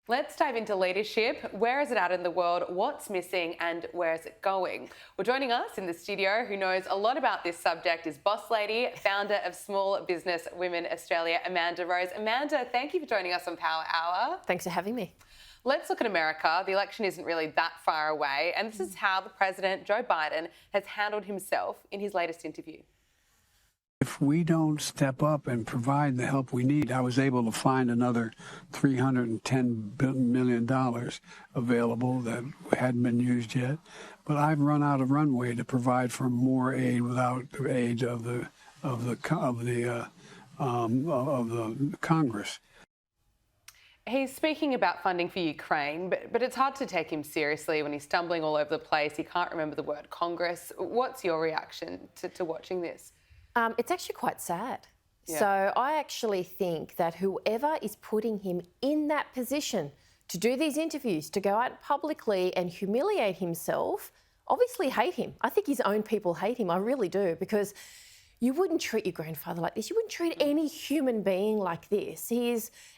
Let's dive into leadership. Where is it at in the world? What's missing and where is it going? Well, joining us in the studio, who knows a lot about this subject, is boss lady, founder of Small Business Women Australia, Amanda Rose. Amanda, thank you for joining us on Power Hour. Thanks for having me. Let's look at America. The election isn't really that far away, and this is how the president, Joe Biden, has handled himself in his latest interview. If we don't step up and provide the help we need, I was able to find another $310 million available that hadn't been used yet. But I've run out of runway to provide for more aid without the aid of the Congress. He's speaking about funding for Ukraine, but it's hard to take him seriously when he's stumbling all over the place. He can't remember the word Congress. What's your reaction to watching this? It's actually quite sad. Yeah. So I actually think that whoever is putting him in that position to do these interviews, to go out publicly and humiliate himself, obviously hate him. I think his own people hate him. I really do, because you wouldn't treat your grandfather like this. You wouldn't treat any human being like this.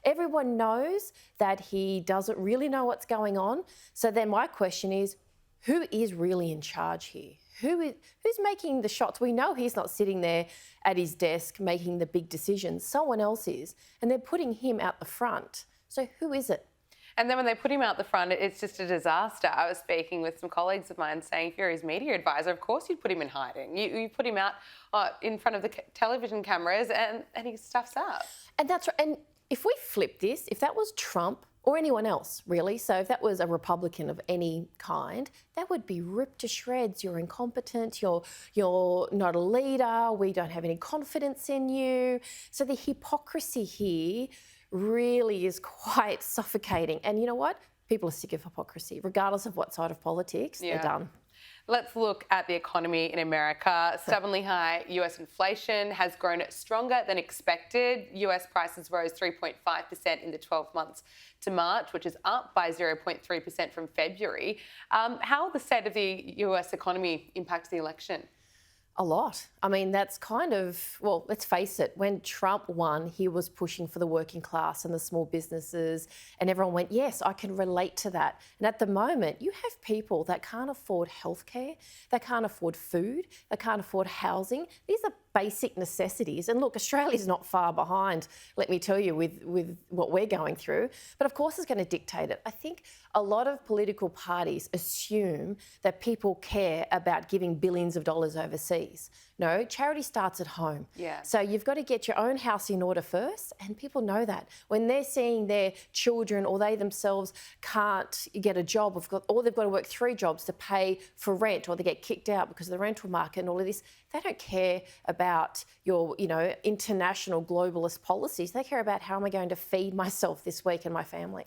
Everyone knows that he doesn't really know what's going on. So then my question is, who is really in charge here? Who's making the shots? We know he's not sitting there at his desk making the big decisions. Someone else is, and they're putting him out the front. So who is it? And then when they put him out the front, it's just a disaster. I was speaking with some colleagues of mine saying, if you're his media advisor, of course you'd put him in hiding. You put him out in front of the television cameras and he stuffs up. And that's right. And if we flip this, if that was Trump or anyone else, really, so if that was a Republican of any kind, that would be ripped to shreds. You're incompetent, you're not a leader, we don't have any confidence in you. So the hypocrisy here really is quite suffocating. And you know what? People are sick of hypocrisy, regardless of what side of politics they're done. Let's look at the economy in America. Stubbornly high US inflation has grown stronger than expected. US prices rose 3.5% in the 12 months to March, which is up by 0.3% from February. How will the state of the US economy impact the election? A lot. I mean, that's kind of, well, let's face it, when Trump won, he was pushing for the working class and the small businesses, and everyone went, yes, I can relate to that. And at the moment, you have people that can't afford healthcare, they can't afford food, they can't afford housing. These are basic necessities. And look, Australia's not far behind, let me tell you, with what we're going through. But of course it's going to dictate it. I think a lot of political parties assume that people care about giving billions of dollars overseas. No, charity starts at home. Yeah. So you've got to get your own house in order first, and people know that. When they're seeing their children or they themselves can't get a job, or they've got to work 3 jobs to pay for rent, or they get kicked out because of the rental market and all of this, they don't care about your, international globalist policies. They care about how am I going to feed myself this week and my family.